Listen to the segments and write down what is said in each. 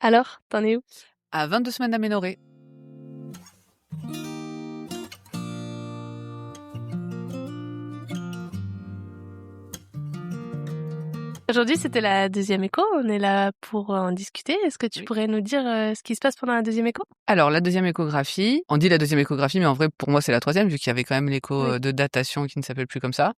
Alors, t'en es où? À 22 semaines d'aménorrhée. Aujourd'hui, c'était la deuxième écho. On est là pour en discuter. Est-ce que tu Oui. pourrais nous dire ce qui se passe pendant la deuxième écho? Alors, la deuxième échographie, on dit la deuxième échographie, mais en vrai, pour moi, c'est la troisième, vu qu'il y avait quand même l'écho Oui. de datation qui ne s'appelle plus comme ça.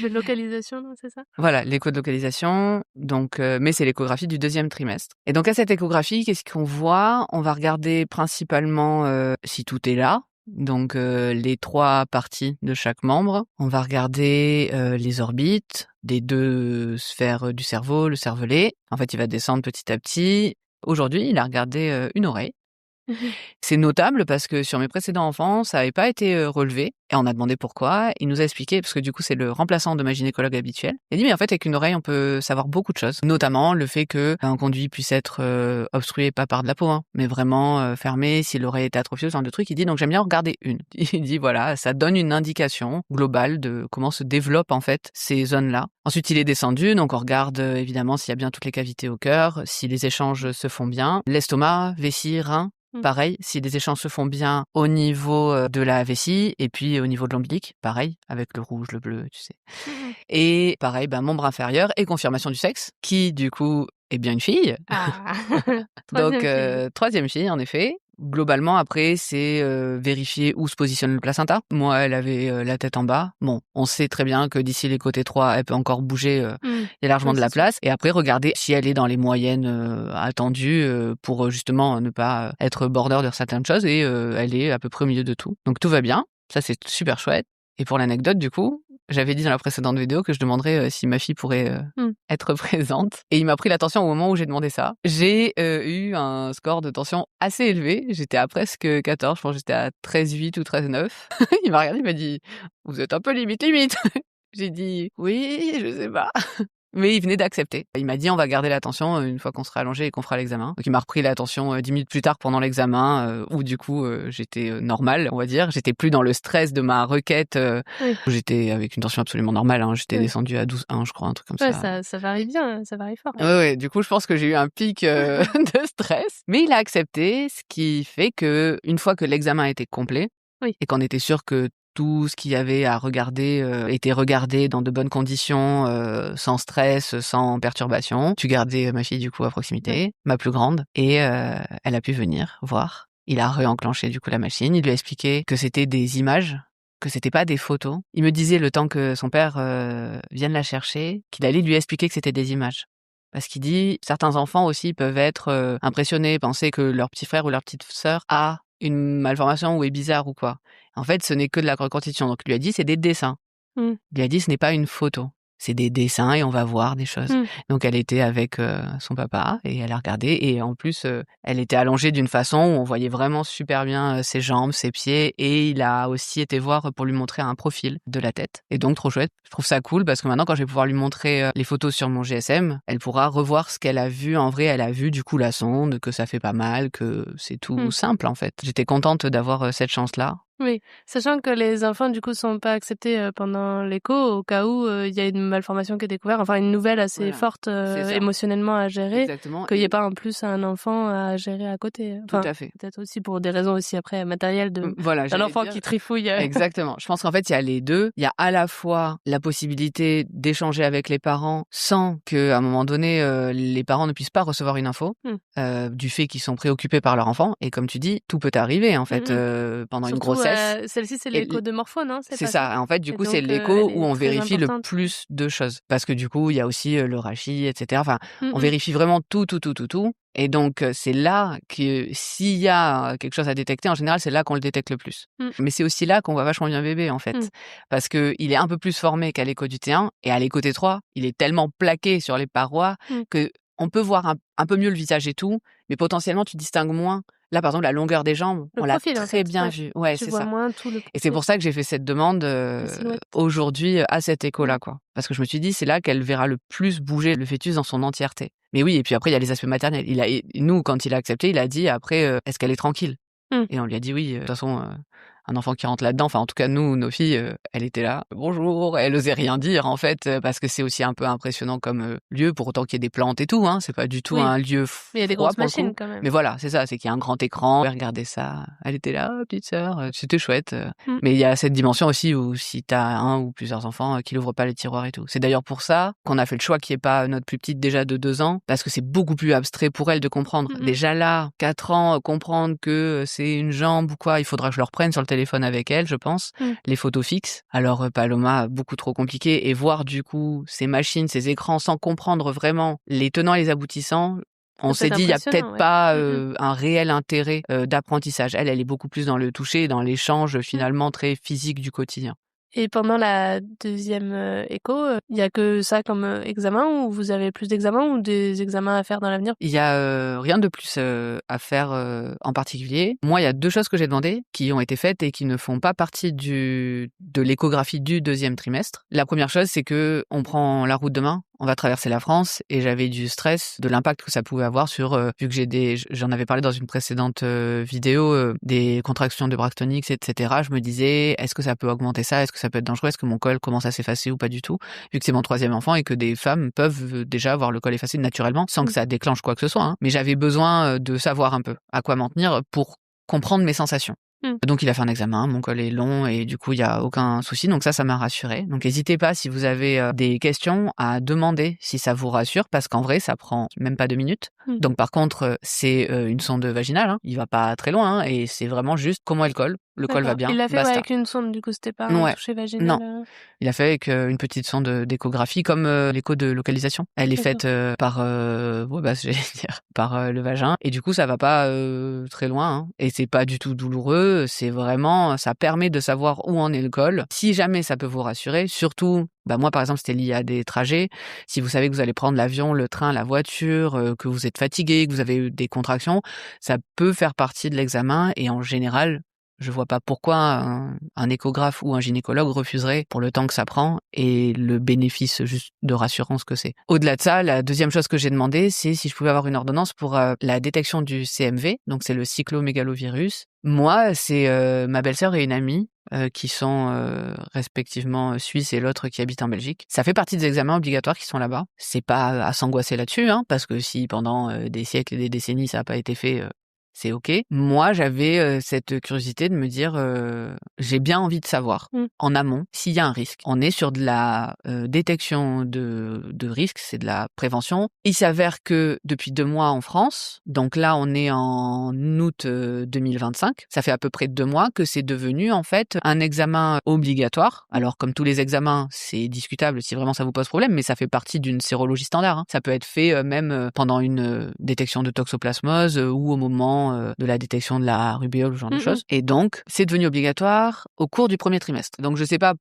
De localisation, non, c'est ça? Voilà, l'écho de localisation, donc, mais c'est l'échographie du deuxième trimestre. Et donc, à cette échographie, qu'est-ce qu'on voit? On va regarder principalement si tout est là, donc les 3 parties de chaque membre. On va regarder les orbites des 2 sphères du cerveau, le cervelet. En fait, il va descendre petit à petit. Aujourd'hui, il a regardé une oreille. Mhm. C'est notable parce que sur mes précédents enfants, ça avait pas été relevé et on a demandé pourquoi. Il nous a expliqué, parce que du coup, c'est le remplaçant de ma gynécologue habituelle. Il a dit, mais en fait, avec une oreille, on peut savoir beaucoup de choses, notamment le fait qu'un conduit puisse être obstrué, pas par de la peau, hein, mais vraiment fermé, si l'oreille est atrophiée, ce genre de truc. Il dit, donc j'aime bien en regarder une. Il dit, voilà, ça donne une indication globale de comment se développent en fait ces zones-là. Ensuite, il est descendu, donc on regarde évidemment s'il y a bien toutes les cavités au cœur, si les échanges se font bien, l'estomac, vessie, rein. Pareil, si les échanges se font bien au niveau de la vessie et puis au niveau de l'ombilic, pareil, avec le rouge, le bleu, tu sais. Mhm. Et pareil, membre inférieur et confirmation du sexe, qui du coup est bien une fille. Ah, Donc troisième fille. troisième fille, en effet. Globalement, après, c'est vérifier où se positionne le placenta. Moi, elle avait la tête en bas. Bon, on sait très bien que d'ici les côtés 3, elle peut encore bouger. Il y a largement Oui, de c'est la sûr. place. Et après, regarder si elle est dans les moyennes attendues pour justement ne pas être border de certaines choses. Et elle est à peu près au milieu de tout. Donc tout va bien. Ça, c'est super chouette. Et pour l'anecdote, du coup, j'avais dit dans la précédente vidéo que je demanderais si ma fille pourrait être présente. Et il m'a pris l'attention au moment où j'ai demandé ça. J'ai eu un score de tension assez élevé. J'étais à presque 14, je pense que j'étais à 13,8 ou 13,9. Il m'a regardé, il m'a dit « Vous êtes un peu limite limite ». J'ai dit « Oui, je sais pas ». Mais il venait d'accepter. Il m'a dit: «On va garder la tension une fois qu'on sera allongé et qu'on fera l'examen». Donc il m'a repris la tension 10 minutes plus tard pendant l'examen où du coup j'étais normale, on va dire. J'étais plus dans le stress de ma requête Oui, où j'étais avec une tension absolument normale, hein. J'étais oui. descendue à 12,1 je crois, un truc comme Ouais, ça. ça varie bien, ça varie fort. Ouais, du coup, je pense que j'ai eu un pic de stress, mais il a accepté, ce qui fait que une fois que l'examen était complet Oui. et qu'on était sûr que tout ce qu'il y avait à regarder était regardé dans de bonnes conditions, sans stress, sans perturbation. Tu gardais ma fille du coup à Ouais. proximité, ma plus grande, et elle a pu venir voir. Il a réenclenché du coup la machine. Il lui a expliqué que c'était des images, que c'était pas des photos. Il me disait le temps que son père vienne la chercher, qu'il allait lui expliquer que c'était des images. Parce qu'il dit, certains enfants aussi peuvent être impressionnés, penser que leur petit frère ou leur petite sœur a une malformation ou est bizarre ou quoi. En fait, ce n'est que de la reconstitution. Donc, il lui a dit, c'est des dessins. Mm. Il lui a dit, ce n'est pas une photo. C'est des dessins et on va voir des choses. Mm. Donc, elle était avec son papa et elle a regardé. Et en plus, elle était allongée d'une façon où on voyait vraiment super bien ses jambes, ses pieds. Et il a aussi été voir pour lui montrer un profil de la tête. Et donc, trop chouette. Je trouve ça cool parce que maintenant, quand je vais pouvoir lui montrer les photos sur mon GSM, elle pourra revoir ce qu'elle a vu. En vrai, elle a vu du coup la sonde, que ça fait pas mal, que c'est tout Mm. simple en fait. J'étais contente d'avoir cette chance-là. Oui, sachant que les enfants du coup sont pas acceptés pendant l'écho au cas où il y a une malformation qui est découverte, enfin une nouvelle assez Voilà, forte c'est ça. émotionnellement à gérer, Exactement. qu'il n'y ait Et pas en plus un enfant à gérer à côté. tout Enfin, à fait. peut-être aussi pour des raisons aussi après matérielles Voilà, d'un j'allais enfant dire qui trifouille. exactement. Je pense qu'en fait, il y a les 2. Il y a à la fois la possibilité d'échanger avec les parents sans qu'à un moment donné, les parents ne puissent pas recevoir une info, Mm. du fait qu'ils sont préoccupés par leur enfant et comme tu dis, tout peut arriver en Mm, fait, mm. pendant une Surtout grossesse celle-ci c'est et l'écho de morpho, non? C'est c'est pas ça? ça. En fait, du Et coup, c'est donc l'écho elle où est on très vérifie le importante. plus de choses. Parce que du coup, il y a aussi le rachis, et cetera. Enfin, Mm, on mm. vérifie vraiment tout, tout, tout, tout, tout. Et donc, c'est là que s'il y a quelque chose à détecter, en général, c'est là qu'on le détecte le plus. Mm, Mais c'est aussi là qu'on voit vachement bien bébé, en mm. fait. Parce que il est un peu plus formé qu'à l'écho du T1. Et à l'écho T3, il est tellement plaqué sur les parois Mm. que on peut voir un peu mieux le visage et tout. Mais potentiellement, tu distingues moins. Là, par exemple, la longueur des jambes, Le on l'a profil en très fait, bien ouais. vu. Ouais, Tu c'est vois ça. moins tout le Et c'est profil, pour ça que j'ai fait cette demande la silhouette. aujourd'hui à cette Mm. écho-là, quoi. Parce que je me suis dit, c'est là qu'elle verra le plus bouger le fœtus dans son entièreté. Mais oui, et puis après, il y a les aspects maternels. Nous, quand il a accepté, il a dit après, est-ce qu'elle est tranquille? Mm. Et on lui a dit oui, de toute façon, un enfant qui rentre là-dedans. Enfin, en tout cas, nous, nos filles, elle était là. Bonjour. Elle osait rien dire, en fait, parce que c'est aussi un peu impressionnant comme lieu, pour autant qu'il y ait des plantes et tout, hein. C'est pas du tout un lieu Mais il y a des froid grosses pour le machines coup. quand même. Mais voilà, c'est ça, c'est qu'il y a un grand écran. Elle regardait ça. Elle était là, oh, petite sœur. C'était chouette. Mais il y a cette dimension aussi où si t'as un ou plusieurs enfants qui n'ouvrent pas les tiroirs et tout. C'est d'ailleurs pour ça qu'on a fait le choix qui est pas notre plus petite déjà de 2 ans, parce que c'est beaucoup plus abstrait pour elle de comprendre. Déjà là, 4 ans, comprendre que c'est une jambe ou quoi, il faudra que je le reprenne sur le téléphone avec elle, je pense. Les photos fixes. Alors Paloma, beaucoup trop compliqué. Et voir du coup ces machines, ces écrans sans comprendre vraiment les tenants et les aboutissants, on s'est dit, il y a peut-être pas un réel intérêt d'apprentissage. Elle est beaucoup plus dans le toucher, dans l'échange finalement très physique du quotidien. Et pendant la deuxième écho, il y a que ça comme examen, ou vous avez plus d'examens ou des examens à faire dans l'avenir? Il y a rien de plus à faire en particulier. Moi, il y a 2 choses que j'ai demandées qui ont été faites et qui ne font pas partie de l'échographie du 2e trimestre. La première chose, c'est que on prend la route demain. On va traverser la France et j'avais du stress de l'impact que ça pouvait avoir sur, vu que j'en avais parlé dans une précédente vidéo, des contractions de bras toniques, etc. Je me disais, est-ce que ça peut augmenter ça? Est-ce que ça peut être dangereux? Est-ce que mon col commence à s'effacer ou pas du tout? Vu que c'est mon 3e enfant et que des femmes peuvent déjà avoir le col effacé naturellement sans que ça déclenche quoi que ce soit, hein. Mais j'avais besoin de savoir un peu à quoi m'en tenir pour comprendre mes sensations. Donc il a fait un examen, mon col est long et du coup il y a aucun souci, donc ça m'a rassuré. Donc n'hésitez pas, si vous avez des questions, à demander si ça vous rassure, parce qu'en vrai ça prend même pas 2 minutes. Donc par contre c'est une sonde vaginale, hein. Il va pas très loin, hein, et c'est vraiment juste comment elle colle. Le col va bien, Il l'a fait basta. avec une sonde, du coup c'était pas un toucher vaginal. Non. Il a fait avec une petite sonde d'échographie, comme l'écho de localisation. Elle est faite par j'allais dire, par le vagin, et du coup ça va pas très loin, hein. Et c'est pas du tout douloureux, c'est vraiment, ça permet de savoir où en est le col. Si jamais ça peut vous rassurer, surtout, moi par exemple c'était lié à des trajets, si vous savez que vous allez prendre l'avion, le train, la voiture, que vous êtes fatigué, que vous avez eu des contractions, ça peut faire partie de l'examen, et en général, je vois pas pourquoi un échographe ou un gynécologue refuserait pour le temps que ça prend et le bénéfice juste de rassurance que c'est. Au-delà de ça, la deuxième chose que j'ai demandé, c'est si je pouvais avoir une ordonnance pour la détection du CMV, donc c'est le cyclomégalovirus. Moi, c'est ma belle-sœur et une amie qui sont respectivement suisses et l'autre qui habite en Belgique. Ça fait partie des examens obligatoires qui sont là-bas. C'est pas à s'angoisser là-dessus, hein, parce que si pendant des siècles et des décennies ça n'a pas été fait, c'est OK. Moi, j'avais cette curiosité de me dire, j'ai bien envie de savoir, en amont, s'il y a un risque. On est sur de la détection de risque, c'est de la prévention. Il s'avère que depuis 2 mois en France, donc là, on est en août 2025, ça fait à peu près 2 mois que c'est devenu, en fait, un examen obligatoire. Alors, comme tous les examens, c'est discutable si vraiment ça vous pose problème, mais ça fait partie d'une sérologie standard, hein. Ça peut être fait même pendant une détection de toxoplasmose ou au moment de la détection de la rubéole, ce genre de choses. Et donc, c'est devenu obligatoire au cours du 1er trimestre. Donc, je sais pas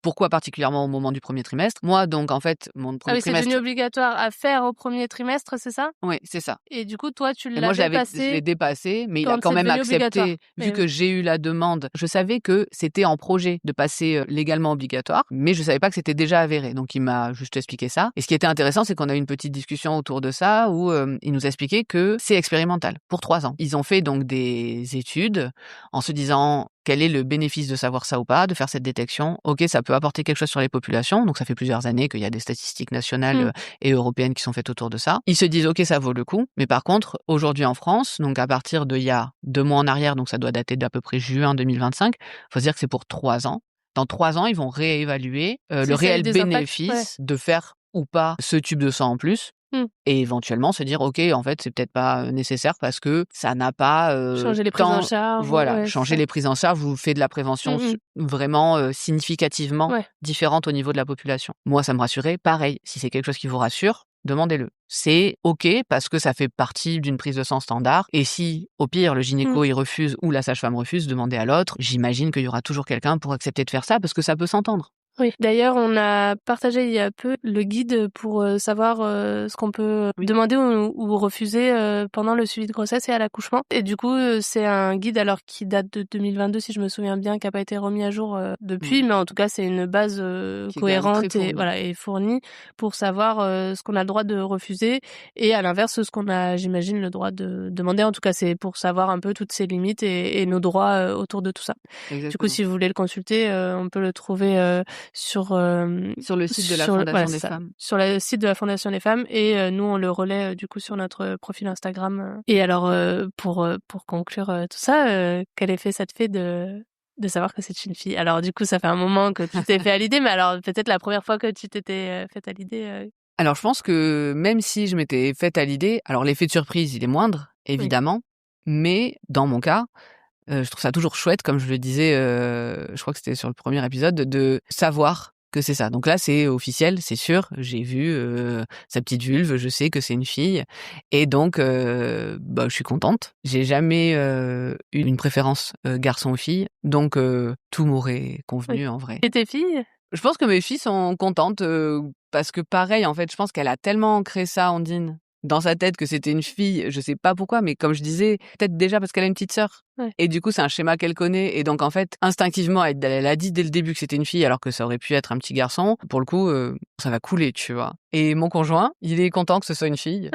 pourquoi particulièrement au moment du 1er trimestre. Moi, donc, en fait, mon 1er trimestre... c'est devenu obligatoire à faire au 1er trimestre, c'est ça? Oui, c'est ça. Et du coup, toi, tu l'as moi, je dépassé. l'ai dépassé, mais il a quand même accepté. Vu que j'ai eu la demande, je savais que c'était en projet de passer légalement obligatoire, mais je savais pas que c'était déjà avéré. Donc, il m'a juste expliqué ça. Et ce qui était intéressant, c'est qu'on a eu une petite discussion autour de ça où il nous expliquait que c'est expérimental pour 3 ans. Ils ont fait donc des études en se disant quel est le bénéfice de savoir ça ou pas, de faire cette détection. OK, ça peut apporter quelque chose sur les populations. Donc, ça fait plusieurs années qu'il y a des statistiques nationales et européennes qui sont faites autour de ça. Ils se disent, OK, ça vaut le coup. Mais par contre, aujourd'hui en France, donc à partir d'il y a 2 mois en arrière, donc ça doit dater d'à peu près juin 2025, faut se dire que c'est pour 3 ans. Dans 3 ans, ils vont réévaluer le réel bénéfice de faire ou pas ce tube de sang en plus. Et éventuellement se dire, OK, en fait, c'est peut-être pas nécessaire parce que ça n'a pas changer les prises en charge. Voilà, changer les prises en charge vous fait de la prévention vraiment significativement différente au niveau de la population. Moi, ça me rassurait. Pareil, si c'est quelque chose qui vous rassure, demandez-le. C'est OK parce que ça fait partie d'une prise de sang standard. Et si, au pire, le gynéco il refuse ou la sage-femme refuse, demandez à l'autre. J'imagine qu'il y aura toujours quelqu'un pour accepter de faire ça parce que ça peut s'entendre. Oui. D'ailleurs, on a partagé il y a peu le guide pour savoir ce qu'on peut demander ou refuser pendant le suivi de grossesse et à l'accouchement. Et du coup, c'est un guide alors qui date de 2022, si je me souviens bien, qui a pas été remis à jour depuis, mais en tout cas, c'est une base Qui est quand même cohérente très et fournie. voilà et fournie pour savoir ce qu'on a le droit de refuser et à l'inverse ce qu'on a, j'imagine, le droit de demander. En tout cas, c'est pour savoir un peu toutes ses limites et nos droits autour de tout ça. Du coup, Exactement. si vous voulez le consulter, on peut le trouver sur le site de la Fondation des femmes. sur le site de la Fondation des femmes et nous on le relaie du coup sur notre profil Instagram. Et alors pour conclure tout ça, quel effet ça te fait de savoir que c'est une fille? Alors du coup, ça fait un moment que tu t'es fait à l'idée, mais alors peut-être la première fois que tu t'étais faite à l'idée. Alors je pense que même si je m'étais faite à l'idée, alors l'effet de surprise, il est moindre, évidemment, mais dans mon cas, je trouve ça toujours chouette, comme je le disais, je crois que c'était sur le premier épisode, de savoir que c'est ça. Donc là, c'est officiel, c'est sûr. J'ai vu sa petite vulve, je sais que c'est une fille, et donc je suis contente. J'ai jamais eu une préférence garçon ou fille, donc tout m'aurait convenu en vrai. Et tes filles? Je pense que mes filles sont contentes parce que pareil, en fait, je pense qu'elle a tellement ancré ça, Ondine, dans sa tête que c'était une fille, je sais pas pourquoi, mais comme je disais, peut-être déjà parce qu'elle a une petite sœur. Ouais. Et du coup, c'est un schéma qu'elle connaît. Et donc, en fait, instinctivement, elle a dit dès le début que c'était une fille, alors que ça aurait pu être un petit garçon. Pour le coup, ça va couler, tu vois. Et mon conjoint, il est content que ce soit une fille.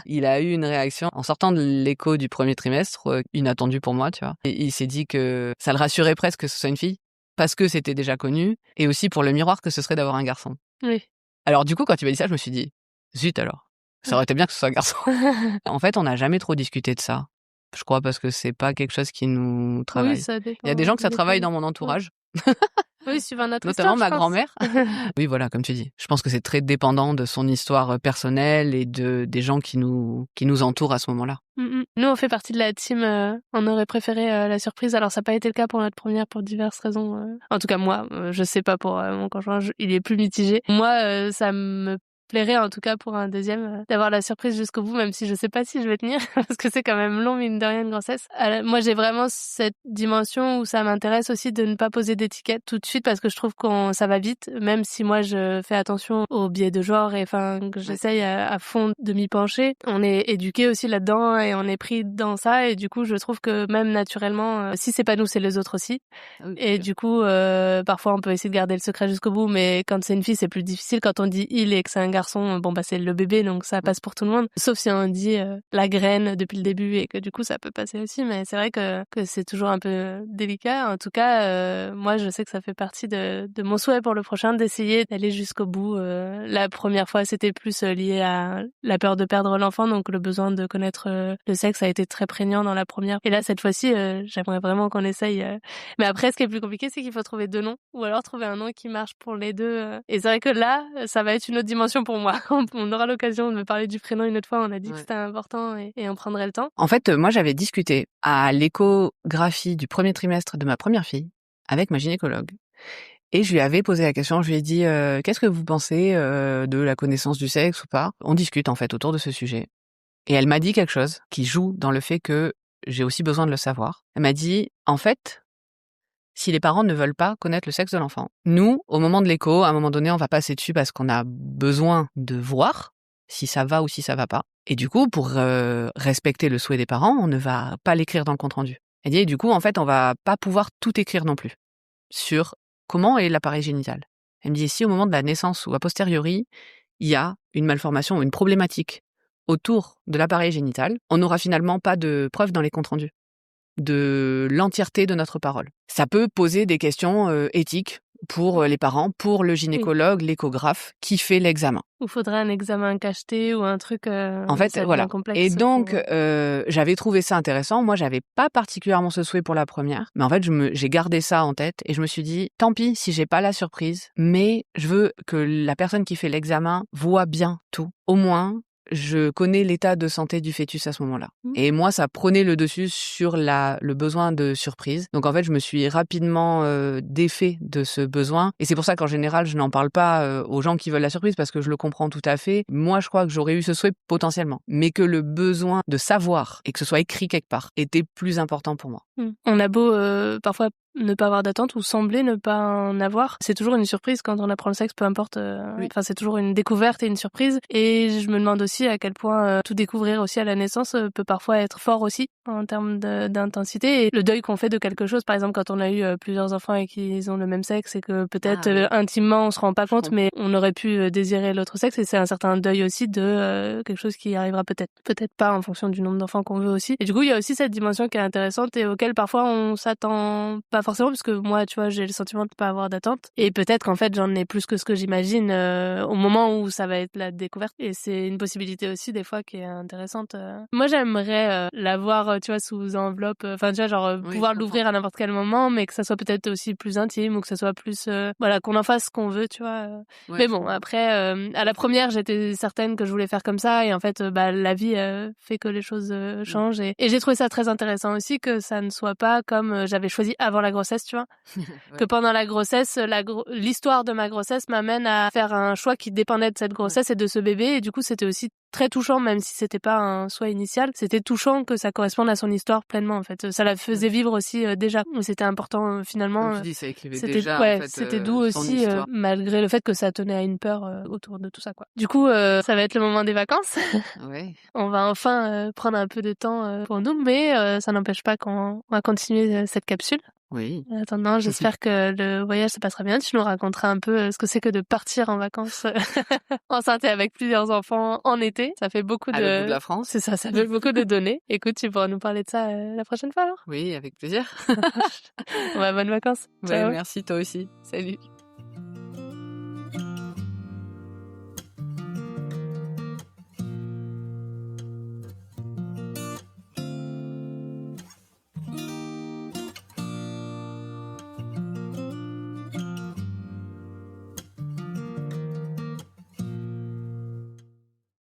Il a eu une réaction en sortant de l'écho du premier trimestre, inattendue pour moi, tu vois. Et il s'est dit que ça le rassurait presque que ce soit une fille, parce que c'était déjà connu, et aussi pour le miroir que ce serait d'avoir un garçon. Oui. Alors du coup, quand tu m'as dit ça, je me suis dit, zut alors. Ça aurait été bien que ce soit un garçon. En fait, on n'a jamais trop discuté de ça. Je crois parce que c'est pas quelque chose qui nous travaille. Oui, ça dépend. Il y a des gens que ça travaille dans mon entourage. Oui, suivant notre Notamment histoire, ma je pense. grand-mère. Oui, voilà, comme tu dis. Je pense que c'est très dépendant de son histoire personnelle et des gens qui nous entourent à ce moment-là. Nous, on fait partie de la team. On aurait préféré la surprise. Alors, ça n'a pas été le cas pour notre première pour diverses raisons. En tout cas, moi, je sais pas pour mon conjoint, il est plus mitigé. Moi, ça me plairait en tout cas pour un deuxième d'avoir la surprise jusqu'au bout, même si je sais pas si je vais tenir parce que c'est quand même long mine de rien une grossesse. Moi j'ai vraiment cette dimension où ça m'intéresse aussi de ne pas poser d'étiquette tout de suite parce que je trouve que ça va vite, même si moi je fais attention aux biais de genre et enfin que j'essaye à fond de m'y pencher. On est éduqué aussi là-dedans et on est pris dans ça et du coup je trouve que même naturellement si c'est pas nous c'est les autres aussi. Et du coup parfois on peut essayer de garder le secret jusqu'au bout, mais quand c'est une fille c'est plus difficile. Quand on dit il et que c'est un garçon, bon bah c'est le bébé donc ça passe pour tout le monde, sauf si on dit la graine depuis le début et que du coup ça peut passer aussi, mais c'est vrai que c'est toujours un peu délicat. En tout cas moi je sais que ça fait partie de mon souhait pour le prochain d'essayer d'aller jusqu'au bout. La première fois c'était plus lié à la peur de perdre l'enfant, donc le besoin de connaître le sexe a été très prégnant dans la première, et là cette fois-ci j'aimerais vraiment qu'on essaye mais après ce qui est plus compliqué c'est qu'il faut trouver deux noms ou alors trouver un nom qui marche pour les deux et c'est vrai que là ça va être une autre dimension pour moi. On aura l'occasion de me parler du prénom une autre fois. On a dit que c'était important et on prendrait le temps. En fait, moi, j'avais discuté à l'échographie du premier trimestre de ma première fille avec ma gynécologue. Et je lui avais posé la question, je lui ai dit qu'est-ce que vous pensez de la connaissance du sexe ou pas? On discute en fait autour de ce sujet. Et elle m'a dit quelque chose qui joue dans le fait que j'ai aussi besoin de le savoir. Elle m'a dit, en fait, si les parents ne veulent pas connaître le sexe de l'enfant, nous, au moment de l'écho, à un moment donné, on va passer dessus parce qu'on a besoin de voir si ça va ou si ça va pas. Et du coup, pour respecter le souhait des parents, on ne va pas l'écrire dans le compte-rendu. Elle dit, et du coup, en fait, on va pas pouvoir tout écrire non plus sur comment est l'appareil génital. Elle me dit, si au moment de la naissance ou a posteriori, il y a une malformation ou une problématique autour de l'appareil génital, on n'aura finalement pas de preuves dans les comptes rendus de l'entièreté de notre parole. Ça peut poser des questions éthiques pour les parents, pour le gynécologue, l'échographe qui fait l'examen. Il faudrait un examen cacheté ou un truc en fait, voilà. complexe. Et donc, j'avais trouvé ça intéressant. Moi, j'avais pas particulièrement ce souhait pour la première, mais en fait, j'ai gardé ça en tête et je me suis dit, tant pis si j'ai pas la surprise, mais je veux que la personne qui fait l'examen voit bien tout. Au moins, je connais l'état de santé du fœtus à ce moment-là. Et moi, ça prenait le dessus sur le besoin de surprise. Donc en fait, je me suis rapidement défait de ce besoin. Et c'est pour ça qu'en général, je n'en parle pas aux gens qui veulent la surprise, parce que je le comprends tout à fait. Moi, je crois que j'aurais eu ce souhait potentiellement. Mais que le besoin de savoir et que ce soit écrit quelque part était plus important pour moi. On a beau parfois ne pas avoir d'attente ou sembler ne pas en avoir. C'est toujours une surprise quand on apprend le sexe, peu importe. Oui. Enfin, c'est toujours une découverte et une surprise. Et je me demande aussi à quel point tout découvrir aussi à la naissance peut parfois être fort aussi en termes d'intensité. Et le deuil qu'on fait de quelque chose, par exemple, quand on a eu plusieurs enfants et qu'ils ont le même sexe et que peut-être intimement on se rend pas compte, mais on aurait pu désirer l'autre sexe, et c'est un certain deuil aussi de quelque chose qui arrivera peut-être pas en fonction du nombre d'enfants qu'on veut aussi. Et du coup, il y a aussi cette dimension qui est intéressante et auquel parfois on s'attend pas forcément, parce que moi, tu vois, j'ai le sentiment de pas avoir d'attente, et peut-être qu'en fait j'en ai plus que ce que j'imagine au moment où ça va être la découverte, et c'est une possibilité aussi des fois qui est intéressante. Moi, j'aimerais l'avoir, tu vois, sous enveloppe, enfin tu vois, genre pouvoir l'ouvrir à n'importe quel moment, mais que ça soit peut-être aussi plus intime, ou que ça soit plus voilà, qu'on en fasse ce qu'on veut, tu vois. Mais bon, après à la première, j'étais certaine que je voulais faire comme ça, et en fait la vie fait que les choses changent, et j'ai trouvé ça très intéressant aussi que ça ne soit pas comme j'avais choisi avant la grossesse, tu vois. Que pendant la grossesse, l'histoire de ma grossesse m'amène à faire un choix qui dépendait de cette grossesse et de ce bébé, et du coup c'était aussi très touchant, même si c'était pas un souhait initial, c'était touchant que ça corresponde à son histoire pleinement, en fait. Ça la faisait vivre aussi déjà. C'était important finalement. Comme tu dis, ça écrivait c'était déjà, ouais, en fait, c'était doux son aussi histoire. malgré le fait que ça tenait à une peur autour de tout ça, quoi. Du coup, ça va être le moment des vacances. Ouais. On va enfin prendre un peu de temps pour nous, mais ça n'empêche pas qu'on va continuer cette capsule. Oui. En attendant, j'espère que le voyage se passera bien. Tu nous raconteras un peu ce que c'est que de partir en vacances enceinte et avec plusieurs enfants en été. Ça fait beaucoup À l'autre bout de la France. C'est ça fait beaucoup de données. Écoute, tu pourras nous parler de ça la prochaine fois alors. Oui, avec plaisir. Bonnes vacances. Ouais, Ciao. merci toi aussi. Salut.